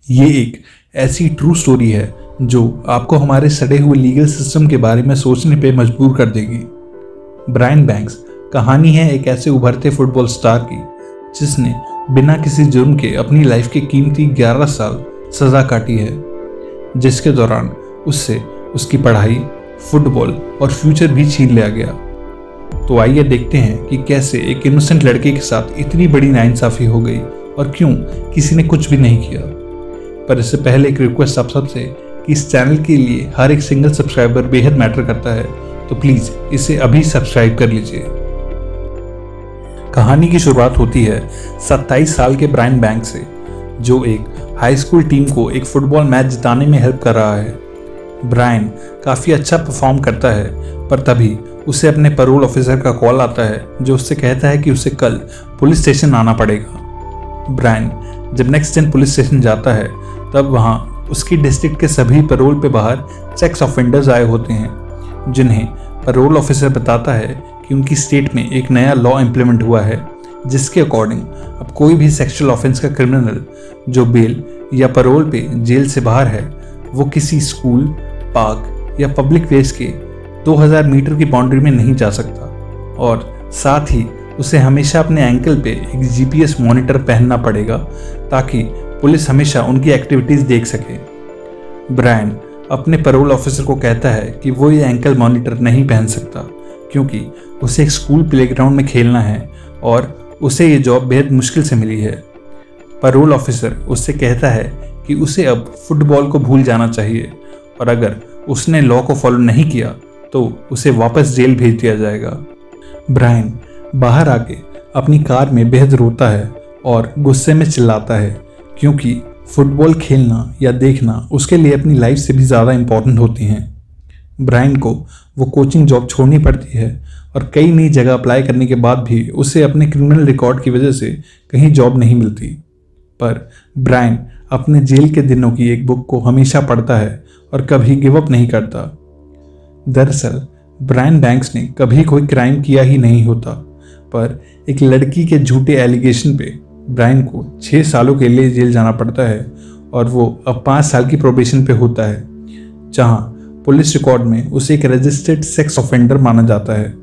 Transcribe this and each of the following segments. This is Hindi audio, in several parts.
ये एक ऐसी ट्रू स्टोरी है जो आपको हमारे सड़े हुए लीगल सिस्टम के बारे में सोचने पे मजबूर कर देगी। ब्रायन बैंक्स कहानी है एक ऐसे उभरते फुटबॉल स्टार की जिसने बिना किसी जुर्म के अपनी लाइफ के कीमती 11 साल सज़ा काटी है, जिसके दौरान उससे उसकी पढ़ाई, फुटबॉल और फ्यूचर भी छीन लिया गया। तो आइए देखते हैं कि कैसे एक इनोसेंट लड़के के साथ इतनी बड़ी नाइंसाफ़ी हो गई और क्यों किसी ने कुछ भी नहीं किया। पर इससे पहले एक रिक्वेस्ट आप सबसे कि इस चैनल के लिए हर एक सिंगल सब्सक्राइबर बेहद मैटर करता है, तो प्लीज़ इसे अभी सब्सक्राइब कर लीजिए। कहानी की शुरुआत होती है 27 साल के ब्रायन बैंक से, जो एक हाई स्कूल टीम को एक फुटबॉल मैच जिताने में हेल्प कर रहा है। ब्रायन काफ़ी अच्छा परफॉर्म करता है, पर तभी उसे अपने पैरोल ऑफिसर का कॉल आता है जो उससे कहता है कि उसे कल पुलिस स्टेशन आना पड़ेगा। ब्रायन जब नेक्स्ट दिन पुलिस स्टेशन जाता है तब वहाँ उसकी डिस्ट्रिक्ट के सभी पैरोल पे बाहर सेक्स ऑफेंडर्स आए होते हैं, जिन्हें पैरोल ऑफिसर बताता है कि उनकी स्टेट में एक नया लॉ इम्प्लीमेंट हुआ है जिसके अकॉर्डिंग अब कोई भी सेक्सुअल ऑफेंस का क्रिमिनल जो बेल या पैरोल पे जेल से बाहर है, वो किसी स्कूल, पार्क या पब्लिक प्लेस के 2000 मीटर की बाउंड्री में नहीं जा सकता, और साथ ही उसे हमेशा अपने एंकल पे एक GPS मॉनिटर पहनना पड़ेगा ताकि पुलिस हमेशा उनकी एक्टिविटीज़ देख सके। ब्रायन अपने पैरोल ऑफिसर को कहता है कि वो ये एंकल मॉनिटर नहीं पहन सकता क्योंकि उसे एक स्कूल प्लेग्राउंड में खेलना है और उसे ये जॉब बेहद मुश्किल से मिली है। पैरोल ऑफिसर उससे कहता है कि उसे अब फुटबॉल को भूल जाना चाहिए और अगर उसने लॉ को फॉलो नहीं किया तो उसे वापस जेल भेज दिया जाएगा। ब्रायन बाहर आके अपनी कार में बेहद रोता है और गुस्से में चिल्लाता है क्योंकि फुटबॉल खेलना या देखना उसके लिए अपनी लाइफ से भी ज़्यादा इम्पोर्टेंट होती हैं। ब्रायन को वो कोचिंग जॉब छोड़नी पड़ती है और कई नई जगह अप्लाई करने के बाद भी उसे अपने क्रिमिनल रिकॉर्ड की वजह से कहीं जॉब नहीं मिलती। पर ब्रायन अपने जेल के दिनों की एक बुक को हमेशा पढ़ता है और कभी गिव अप नहीं करता। दरअसल ब्रायन बैंक्स ने कभी कोई क्राइम किया ही नहीं होता, पर एक लड़की के झूठे एलिगेशन पे ब्रायन को 6 सालों के लिए जेल जाना पड़ता है और वो अब 5 साल की प्रोबेशन पे होता है, जहां पुलिस रिकॉर्ड में उसे एक रजिस्टर्ड सेक्स ऑफेंडर माना जाता है।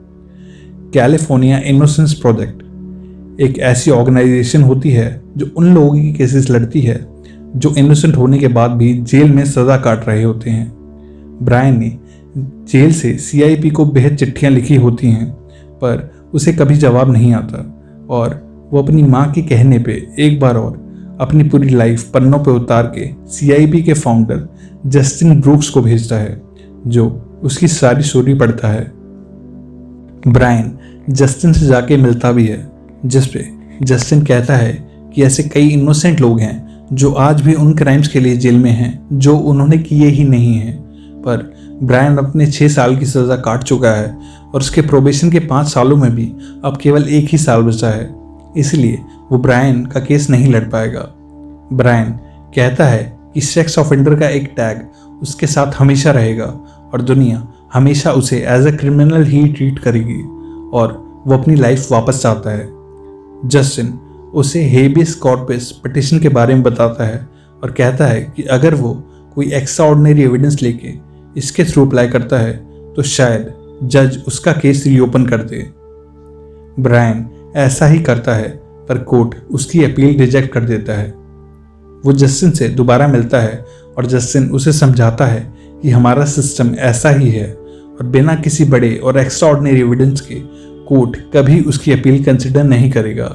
कैलिफोर्निया इनोसेंस प्रोजेक्ट एक ऐसी ऑर्गेनाइजेशन होती है जो उन लोगों की केसेस लड़ती है जो इनोसेंट होने के बाद भी जेल में सज़ा काट रहे होते हैं। ब्रायन ने जेल से CIP को बेहद चिट्ठियाँ लिखी होती हैं, पर उसे कभी जवाब नहीं आता और वो अपनी माँ के कहने पे एक बार और अपनी पूरी लाइफ पन्नों पे उतार के CIP के फाउंडर जस्टिन ब्रूक्स को भेजता है, जो उसकी सारी स्टोरी पढ़ता है। ब्रायन जस्टिन से जाके मिलता भी है, जिसपे जस्टिन कहता है कि ऐसे कई इनोसेंट लोग हैं जो आज भी उन क्राइम्स के लिए जेल में हैं जो उन्होंने किए ही नहीं हैं। पर ब्रायन अपने 6 साल की सज़ा काट चुका है और उसके प्रोबेशन के 5 सालों में भी अब केवल 1 ही साल बचा है, इसलिए वो ब्रायन का केस नहीं लड़ पाएगा। ब्रायन कहता है कि सेक्स ऑफेंडर का एक टैग उसके साथ हमेशा रहेगा और दुनिया हमेशा उसे एज अ क्रिमिनल ही ट्रीट करेगी और वो अपनी लाइफ वापस चाहता है। जस्टिन उसे हेबियस कॉर्पस पिटीशन के बारे में बताता है और कहता है कि अगर वो कोई एक्स्ट्रा ऑर्डिनरी एविडेंस लेके इसके थ्रू अप्लाई करता है तो शायद जज उसका केस रीओपन कर दे। ब्रायन ऐसा ही करता है, पर कोर्ट उसकी अपील रिजेक्ट कर देता है। वो जस्टिन से दोबारा मिलता है और जस्टिन उसे समझाता है कि हमारा सिस्टम ऐसा ही है और बिना किसी बड़े और एक्स्ट्रा ऑर्डिनरी एविडेंस के कोर्ट कभी उसकी अपील कंसिडर नहीं करेगा।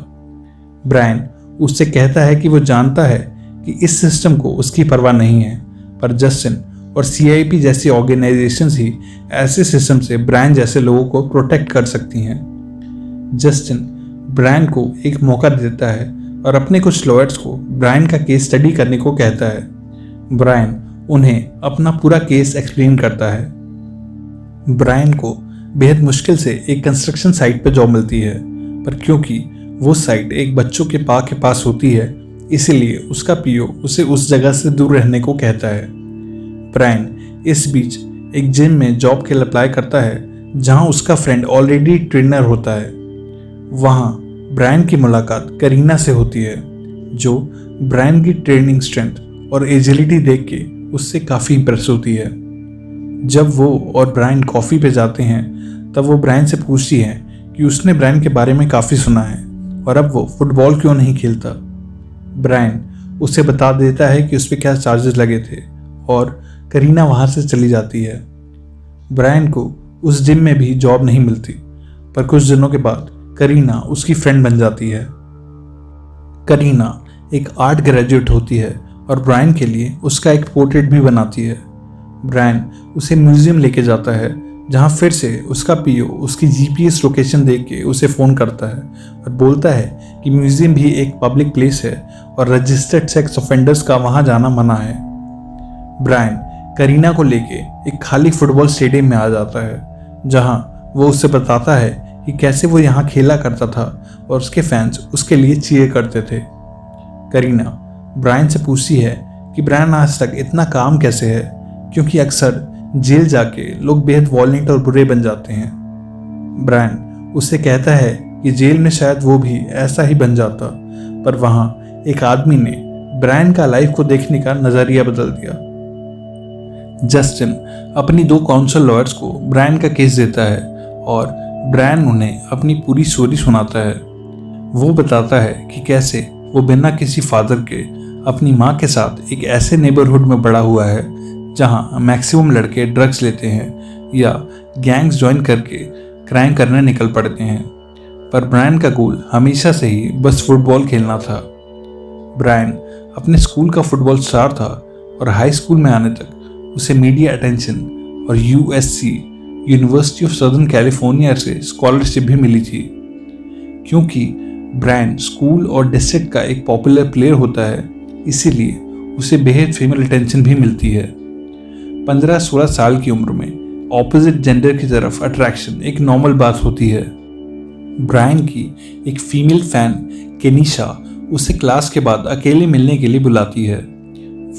ब्रायन उससे कहता है कि वो जानता है कि इस सिस्टम को उसकी परवाह नहीं है, पर जस्टिन और CIP जैसी ऑर्गेनाइजेशंस ही ऐसे सिस्टम से ब्रायन जैसे लोगों को प्रोटेक्ट कर सकती हैं। जस्टिन ब्रायन को एक मौका देता है और अपने कुछ लॉयर्स को ब्रायन का केस स्टडी करने को कहता है। ब्रायन उन्हें अपना पूरा केस एक्सप्लेन करता है। ब्रायन को बेहद मुश्किल से एक कंस्ट्रक्शन साइट पर जॉब मिलती है, पर क्योंकि वो साइट एक बच्चों के पार्क के पास होती है, इसीलिए उसका PO उसे उस जगह से दूर रहने को कहता है। ब्रायन इस बीच एक जिम में जॉब के लिए अप्लाई करता है जहां उसका फ्रेंड ऑलरेडी ट्रेनर होता है। वहां ब्रायन की मुलाकात करीना से होती है, जो ब्रायन की ट्रेनिंग स्ट्रेंथ और एजिलिटी देख के उससे काफ़ी इम्प्रेस होती है। जब वो और ब्रायन कॉफ़ी पे जाते हैं तब वो ब्रायन से पूछती है कि उसने ब्रायन के बारे में काफ़ी सुना है और अब वो फुटबॉल क्यों नहीं खेलता। ब्रायन उसे बता देता है कि उस पर क्या चार्जेस लगे थे और करीना वहाँ से चली जाती है। ब्रायन को उस जिम में भी जॉब नहीं मिलती, पर कुछ दिनों के बाद करीना उसकी फ्रेंड बन जाती है। करीना एक आर्ट ग्रेजुएट होती है और ब्रायन के लिए उसका एक पोर्ट्रेट भी बनाती है। ब्रायन उसे म्यूजियम लेके जाता है जहाँ फिर से उसका पीओ उसकी जीपीएस लोकेशन देख के उसे फ़ोन करता है और बोलता है कि म्यूजियम भी एक पब्लिक प्लेस है और रजिस्टर्ड सेक्स ऑफेंडर्स का वहाँ जाना मना है। ब्रायन करीना को लेके एक खाली फुटबॉल स्टेडियम में आ जाता है जहाँ वो उसे बताता है कि कैसे वो यहाँ खेला करता था और उसके फैंस उसके लिए चीयर करते थे। करीना ब्रायन से पूछती है कि ब्रायन आज तक इतना काम कैसे है, क्योंकि अक्सर जेल जाके लोग बेहद वॉयलेंट और बुरे बन जाते हैं। ब्रायन उससे कहता है कि जेल में शायद वो भी ऐसा ही बन जाता, पर वहाँ एक आदमी ने ब्रायन का लाइफ को देखने का नज़रिया बदल दिया। जस्टिन अपनी 2 काउंसिल लॉयर्स को ब्रायन का केस देता है और ब्रायन उन्हें अपनी पूरी स्टोरी सुनाता है। वो बताता है कि कैसे वो बिना किसी फादर के अपनी माँ के साथ एक ऐसे नेबरहुड में बड़ा हुआ है जहाँ मैक्सिमम लड़के ड्रग्स लेते हैं या गैंग्स ज्वाइन करके क्राइम करने निकल पड़ते हैं, पर ब्रायन का गोल हमेशा से ही बस फुटबॉल खेलना था। ब्रायन अपने स्कूल का फुटबॉल स्टार था और हाई स्कूल में आने तक उसे मीडिया अटेंशन और USC university of southern California से स्कॉलरशिप भी मिली थी। क्योंकि ब्रायन स्कूल और डिस्ट्रिक्ट का एक पॉपुलर प्लेयर होता है, इसीलिए उसे बेहद फीमेल अटेंशन भी मिलती है। 15-16 साल की उम्र में ऑपोजिट जेंडर की तरफ अट्रैक्शन एक नॉर्मल बात होती है। ब्रायन की एक फीमेल फैन केनिशा उसे क्लास के बाद अकेले मिलने के लिए बुलाती है।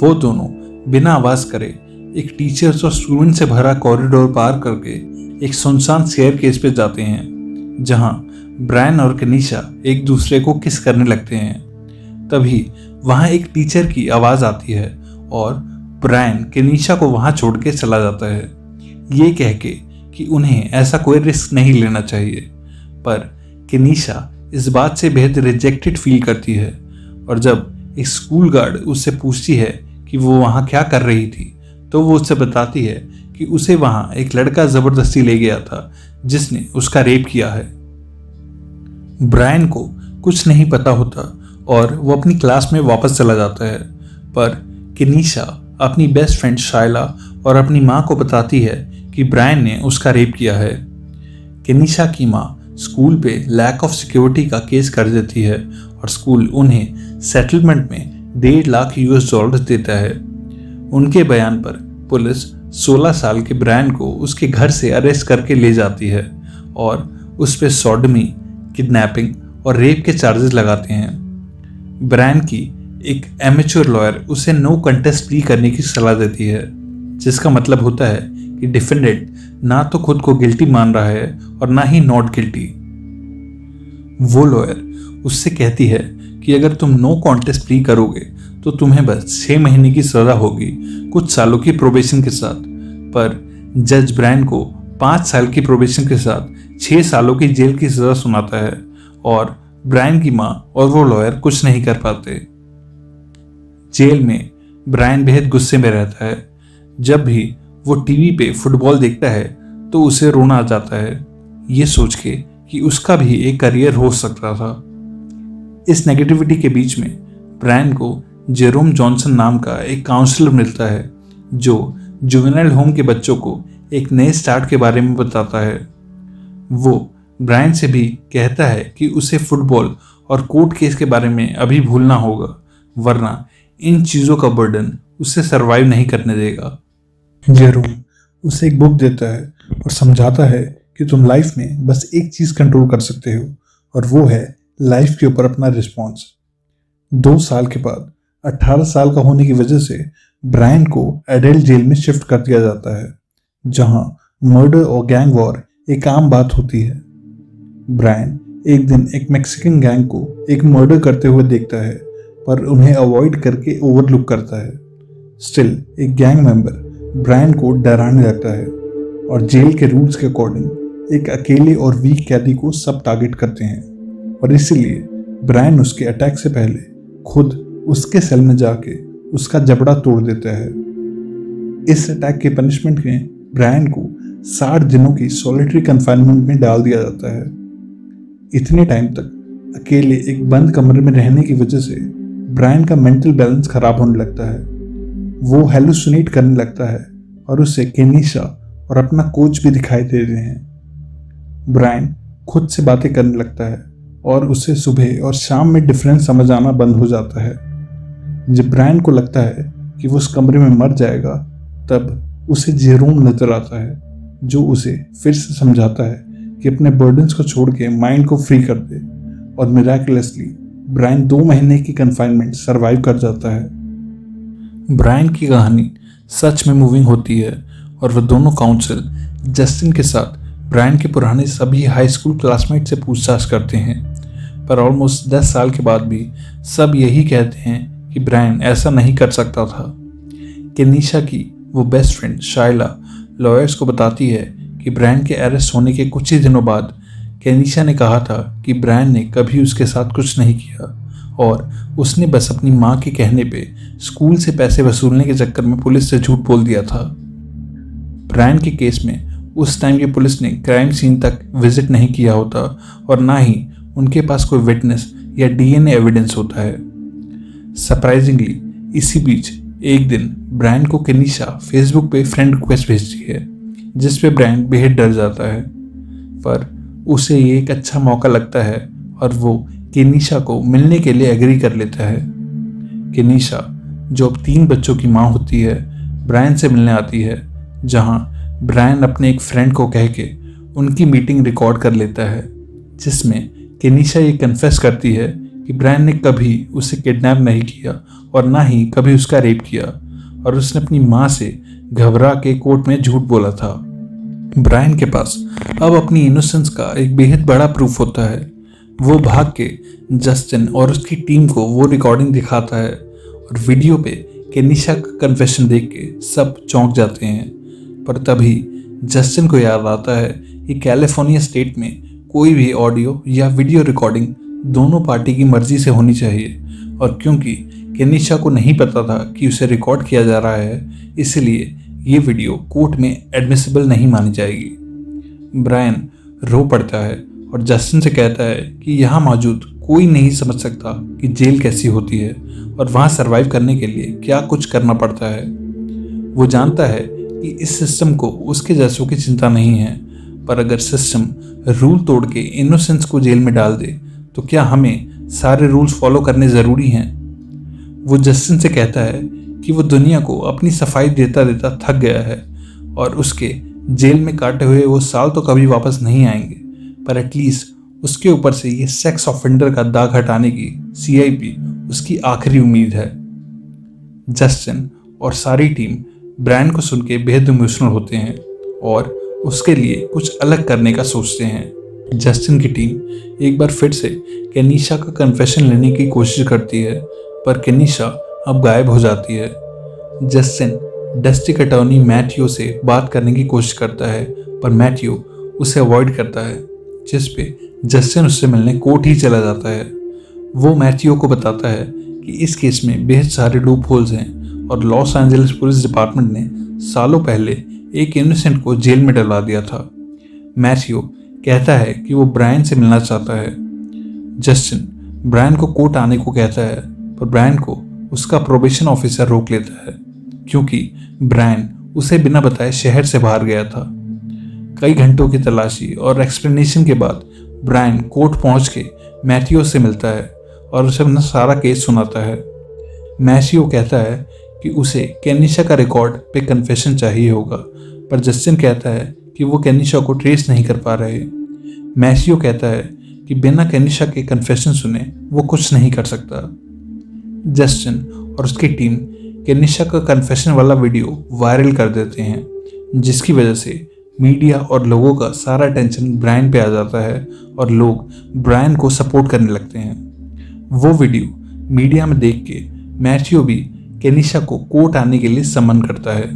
वो दोनों बिना आवाज़ करे एक टीचर्स और स्टूडेंट से भरा कॉरिडोर पार करके एक सुनसान स्टेयरकेस पे जाते हैं जहां ब्रायन और केनिशा एक दूसरे को किस करने लगते हैं। तभी वहां एक टीचर की आवाज़ आती है और ब्रायन केनिशा को वहां छोड़ के चला जाता है, ये कह के कि उन्हें ऐसा कोई रिस्क नहीं लेना चाहिए। पर केनिशा इस बात से बेहद रिजेक्टेड फील करती है और जब एक स्कूल गार्ड उससे पूछती है कि वो वहाँ क्या कर रही थी, तो वो उससे बताती है कि उसे वहाँ एक लड़का ज़बरदस्ती ले गया था जिसने उसका रेप किया है। ब्रायन को कुछ नहीं पता होता और वो अपनी क्लास में वापस चला जाता है, पर केनिशा अपनी बेस्ट फ्रेंड शायला और अपनी माँ को बताती है कि ब्रायन ने उसका रेप किया है। केनिशा की माँ स्कूल पे लैक ऑफ सिक्योरिटी का केस कर देती है और स्कूल उन्हें सेटलमेंट में $1.5 लाख देता है। उनके बयान पर पुलिस 16 साल के ब्रायन को उसके घर से अरेस्ट करके ले जाती है और उस पर सॉडमी, किडनैपिंग और रेप के चार्जेस लगाते हैं। ब्रायन की एक एमेच्योर लॉयर उसे नो कंटेस्ट प्ली करने की सलाह देती है, जिसका मतलब होता है कि डिफेंडेंट ना तो खुद को गिल्टी मान रहा है और ना ही नॉट गिल्टी। वो लॉयर उससे कहती है कि अगर तुम नो कॉन्टेस्ट प्ली करोगे तो तुम्हें बस 6 महीने की सजा होगी, कुछ सालों की प्रोबेशन के साथ। पर जज ब्रायन को 5 साल की प्रोबेशन के साथ 6 सालों की जेल की सजा सुनाता है और ब्रायन की माँ और वो लॉयर कुछ नहीं कर पाते। जेल में ब्रायन बेहद गुस्से में रहता है। जब भी वो टीवी पे फुटबॉल देखता है तो उसे रोना आ जाता है, ये सोच के कि उसका भी एक करियर हो सकता था। इस नेगेटिविटी के बीच में ब्रायन को जेरोम जॉनसन नाम का एक काउंसलर मिलता है जो जुवेनाइल होम के बच्चों को एक नए स्टार्ट के बारे में बताता है। वो ब्रायन से भी कहता है कि उसे फुटबॉल और कोर्ट केस के बारे में अभी भूलना होगा, वरना इन चीज़ों का बर्डन उसे सरवाइव नहीं करने देगा। जेरोम उसे एक बुक देता है और समझाता है कि तुम लाइफ में बस एक चीज़ कंट्रोल कर सकते हो और वो है लाइफ के ऊपर अपना रिस्पॉन्स। 2 साल के बाद 18 साल का होने की वजह से ब्रायन को एडल्ट जेल में शिफ्ट कर दिया जाता है, जहां मर्डर और गैंग वॉर एक आम बात होती है। ब्रायन एक दिन एक मैक्सिकन गैंग को एक मर्डर करते हुए देखता है, पर उन्हें अवॉइड करके ओवरलुक करता है। स्टिल एक गैंग मेंबर ब्रायन को डराने लगता है और जेल के रूल्स के अकॉर्डिंग एक अकेले और वीक कैदी को सब टारगेट करते हैं और इसीलिए ब्रायन उसके अटैक से पहले खुद उसके सेल में जाके उसका जबड़ा तोड़ देता है। इस अटैक के पनिशमेंट में ब्रायन को 60 दिनों की सॉलिटरी कन्फाइनमेंट में डाल दिया जाता है। इतने टाइम तक अकेले एक बंद कमरे में रहने की वजह से ब्रायन का मेंटल बैलेंस खराब होने लगता है। वो हेलुसिनेट करने लगता है और उसे केनिशा और अपना कोच भी दिखाई दे रहे हैं। ब्रायन खुद से बातें करने लगता है और उसे सुबह और शाम में डिफरेंस समझ आना बंद हो जाता है। जब ब्रायन को लगता है कि वो उस कमरे में मर जाएगा, तब उसे जेरोम नजर आता है जो उसे फिर से समझाता है कि अपने बर्डन्स को छोड़ के माइंड को फ्री कर दे और मिराकुलसली ब्रायन 2 महीने की कन्फाइनमेंट सरवाइव कर जाता है। ब्रायन की कहानी सच में मूविंग होती है और वह दोनों काउंसिल जस्टिन के साथ ब्रायन के पुराने सभी हाई स्कूल क्लासमेट से पूछताछ करते हैं, पर ऑलमोस्ट 10 साल के बाद भी सब यही कहते हैं कि ब्रायन ऐसा नहीं कर सकता था। केनिशा की वो बेस्ट फ्रेंड शाइला लॉयर्स को बताती है कि ब्रायन के अरेस्ट होने के कुछ ही दिनों बाद केनिशा ने कहा था कि ब्रायन ने कभी उसके साथ कुछ नहीं किया और उसने बस अपनी माँ के कहने पे स्कूल से पैसे वसूलने के चक्कर में पुलिस से झूठ बोल दिया था। ब्रायन के केस में उस टाइम की पुलिस ने क्राइम सीन तक विजिट नहीं किया होता और ना ही उनके पास कोई विटनेस या डीएनए एविडेंस होता है। सरप्राइजिंगली इसी बीच एक दिन ब्रायन को केनिशा फेसबुक पे फ्रेंड रिक्वेस्ट भेजती है जिस पे ब्रायन बेहद डर जाता है, पर उसे ये एक अच्छा मौका लगता है और वो केनिशा को मिलने के लिए एग्री कर लेता है। केनिशा जो अब 3 बच्चों की माँ होती है, ब्रायन से मिलने आती है, जहाँ ब्रायन अपने एक फ्रेंड को कह के उनकी मीटिंग रिकॉर्ड कर लेता है जिसमें केनिशा ये कन्फेस करती है कि ब्रायन ने कभी उसे किडनैप नहीं किया और ना ही कभी उसका रेप किया और उसने अपनी माँ से घबरा के कोर्ट में झूठ बोला था। ब्रायन के पास अब अपनी इनोसेंस का एक बेहद बड़ा प्रूफ होता है। वो भाग के जस्टिन और उसकी टीम को वो रिकॉर्डिंग दिखाता है और वीडियो पे केनिशा का कन्फेशन देख के सब चौंक जाते हैं, पर तभी जस्टिन को याद आता है कि कैलिफोर्निया स्टेट में कोई भी ऑडियो या वीडियो रिकॉर्डिंग दोनों पार्टी की मर्जी से होनी चाहिए और क्योंकि केनिशा को नहीं पता था कि उसे रिकॉर्ड किया जा रहा है, इसलिए ये वीडियो कोर्ट में एडमिसिबल नहीं मानी जाएगी। ब्रायन रो पड़ता है और जस्टिन से कहता है कि यहाँ मौजूद कोई नहीं समझ सकता कि जेल कैसी होती है और वहाँ सरवाइव करने के लिए क्या कुछ करना पड़ता है। वो जानता है कि इस सिस्टम को उसके जैसों की चिंता नहीं है, पर अगर सिस्टम रूल तोड़ के इनोसेंस को जेल में डाल दे तो क्या हमें सारे रूल्स फॉलो करने ज़रूरी हैं। वो जस्टिन से कहता है कि वो दुनिया को अपनी सफाई देता देता थक गया है और उसके जेल में काटे हुए वो साल तो कभी वापस नहीं आएंगे, पर एटलीस्ट उसके ऊपर से ये सेक्स ऑफेंडर का दाग हटाने की सीआईपी उसकी आखिरी उम्मीद है। जस्टिन और सारी टीम ब्रायन को सुन के बेहद इमोशनल होते हैं और उसके लिए कुछ अलग करने का सोचते हैं। जस्टिन की टीम एक बार फिर से केनिशा का कन्फेशन लेने की कोशिश करती है, पर केनिशा अब गायब हो जाती है। जस्टिन डिस्ट्रिक्ट अटॉर्नी मैथ्यू से बात करने की कोशिश करता है, पर मैथ्यू उसे अवॉइड करता है, जिस पे जस्टिन उससे मिलने कोर्ट ही चला जाता है। वो मैथ्यू को बताता है कि इस केस में बेहद सारे लूप होल्स हैं और लॉस एंजलिस पुलिस डिपार्टमेंट ने सालों पहले एक इनोसेंट को जेल में डलवा दिया था। मैथ्यू कहता है कि वो ब्रायन से मिलना चाहता है। जस्टिन ब्रायन को कोर्ट आने को कहता है, पर ब्रायन को उसका प्रोबेशन ऑफिसर रोक लेता है क्योंकि ब्रायन उसे बिना बताए शहर से बाहर गया था। कई घंटों की तलाशी और एक्सप्लेनेशन के बाद ब्रायन कोर्ट पहुंच के मैथ्यू से मिलता है और उसे अपना सारा केस सुनाता है। मैथ्यू कहता है कि उसे केनिशा का रिकॉर्ड पे कन्फेशन चाहिए होगा, पर जस्टिन कहता है कि वो केनिशा को ट्रेस नहीं कर पा रहे। मैथ्यू कहता है कि बिना केनिशा के कन्फेशन सुने वो कुछ नहीं कर सकता। जस्टिन और उसकी टीम केनिशा का कन्फेशन वाला वीडियो वायरल कर देते हैं, जिसकी वजह से मीडिया और लोगों का सारा अटेंशन ब्रायन पे आ जाता है और लोग ब्रायन को सपोर्ट करने लगते हैं। वो वीडियो मीडिया में देख के मैथ्यू भी केनिशा को कोर्ट आने के लिए समन करता है।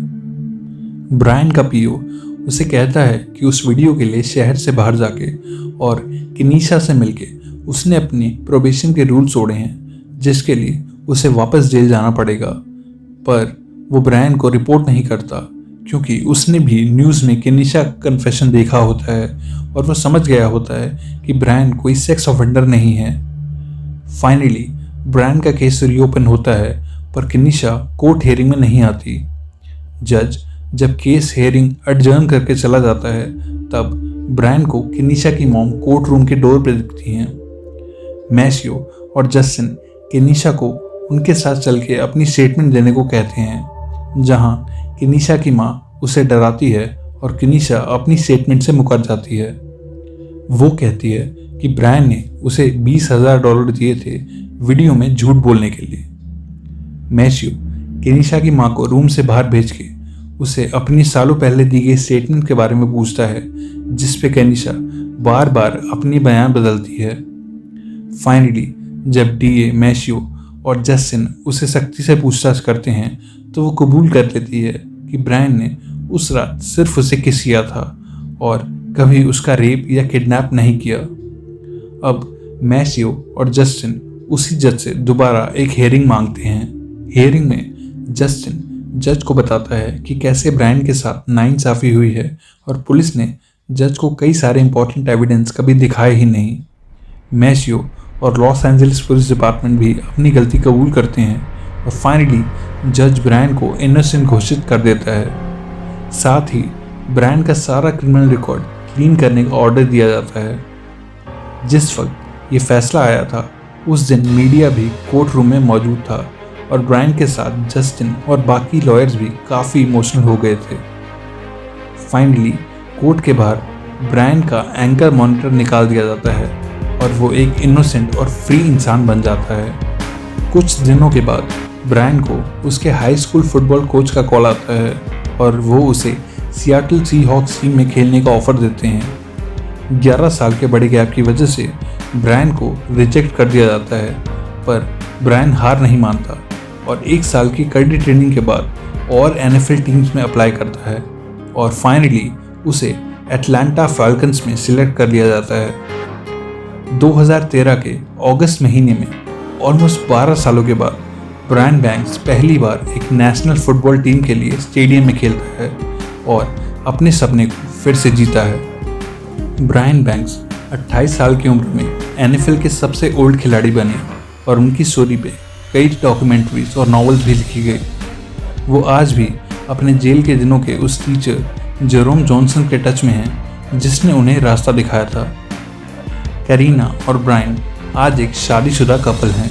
ब्रायन का पीओ उसे कहता है कि उस वीडियो के लिए शहर से बाहर जाके और केनिशा से मिलके उसने अपनी प्रोबेशन के रूल तोड़े हैं, जिसके लिए उसे वापस जेल जाना पड़ेगा। पर वो ब्रायन को रिपोर्ट नहीं करता क्योंकि उसने भी न्यूज़ में केनिशा कन्फेशन देखा होता है और वो समझ गया होता है कि ब्रायन कोई सेक्स ऑफेंडर नहीं है। फाइनली ब्रायन का केस रीओपन होता है, पर केनिशा कोर्ट हियरिंग में नहीं आती। जज जब केस हियरिंग एडजर्न करके चला जाता है, तब ब्रायन को केनिशा की मॉम कोर्ट रूम के डोर पर दिखती हैं। मैशियो और जस्टिन केनिशा को उनके साथ चल के अपनी स्टेटमेंट देने को कहते हैं, जहां केनिशा की माँ उसे डराती है और केनिशा अपनी स्टेटमेंट से मुकर जाती है। वो कहती है कि ब्रायन ने उसे $20,000 दिए थे वीडियो में झूठ बोलने के लिए। मैशियो केनिशा की माँ को रूम से बाहर भेज के उसे अपनी सालों पहले दी गई स्टेटमेंट के बारे में पूछता है, जिस पे केनिशा बार बार अपनी बयान बदलती है। फाइनली जब डीए, मैशियो और जस्टिन उसे सख्ती से पूछताछ करते हैं, तो वो कबूल कर लेती है कि ब्रायन ने उस रात सिर्फ उसे किस किया था और कभी उसका रेप या किडनैप नहीं किया। अब मैशियो और जस्टिन उसी जज से दोबारा एक हियरिंग मांगते हैं। हियरिंग में जस्टिन जज को बताता है कि कैसे ब्रायन के साथ नाइंसाफी हुई है और पुलिस ने जज को कई सारे इंपॉर्टेंट एविडेंस कभी दिखाए ही नहीं। मैशियो और लॉस एंजलिस पुलिस डिपार्टमेंट भी अपनी गलती कबूल करते हैं और फाइनली जज ब्रायन को इनोसेंट घोषित कर देता है। साथ ही ब्रायन का सारा क्रिमिनल रिकॉर्ड क्लीन करने का ऑर्डर दिया जाता है। जिस वक्त ये फैसला आया था, उस दिन मीडिया भी कोर्ट रूम में मौजूद था और ब्रायन के साथ जस्टिन और बाकी लॉयर्स भी काफ़ी इमोशनल हो गए थे। फाइनली कोर्ट के बाहर ब्रायन का एंकर मॉनिटर निकाल दिया जाता है और वो एक इनोसेंट और फ्री इंसान बन जाता है। कुछ दिनों के बाद ब्रायन को उसके हाई स्कूल फुटबॉल कोच का कॉल आता है और वो उसे सियाटल सीहॉक्स टीम में खेलने का ऑफर देते हैं। 11 साल के बड़े गैप की वजह से ब्रायन को रिजेक्ट कर दिया जाता है, पर ब्रायन हार नहीं मानता और 1 साल की कड़ी ट्रेनिंग के बाद और NFL टीम्स में अप्लाई करता है और फाइनली उसे एटलांटा फैल्कन्स में सिलेक्ट कर लिया जाता है। 2013 के अगस्त महीने में ऑलमोस्ट 12 सालों के बाद ब्रायन बैंक्स पहली बार एक नेशनल फुटबॉल टीम के लिए स्टेडियम में खेलता है और अपने सपने को फिर से जीता है। ब्रायन बैंक्स 28 साल की उम्र में NFL के सबसे ओल्ड खिलाड़ी बने और उनकी स्टोरी पे कई डॉक्यूमेंट्रीज और नॉवेल्स भी लिखी गई। वो आज भी अपने जेल के दिनों के उस टीचर जेरोम जॉनसन के टच में हैं, जिसने उन्हें रास्ता दिखाया था। कैरीना और ब्रायन आज एक शादीशुदा कपल हैं।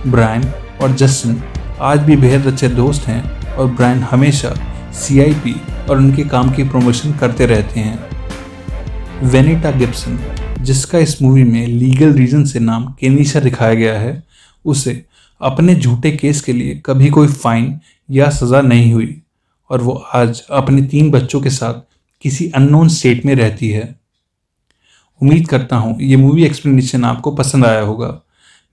ब्रायन और जस्टिन आज भी बेहद अच्छे दोस्त हैं और ब्रायन हमेशा CIP और उनके काम की प्रमोशन करते रहते हैं। वेनिटा गिब्सन, जिसका इस मूवी में लीगल रीजन से नाम केनिशा दिखाया गया है, उसे अपने झूठे केस के लिए कभी कोई फाइन या सज़ा नहीं हुई और वो आज अपने 3 बच्चों के साथ किसी अननोन स्टेट में रहती है। उम्मीद करता हूँ ये मूवी एक्सप्लेनेशन आपको पसंद आया होगा।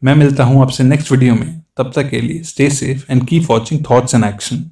मैं मिलता हूँ आपसे नेक्स्ट वीडियो में। तब तक के लिए stay safe and keep watching thoughts and action.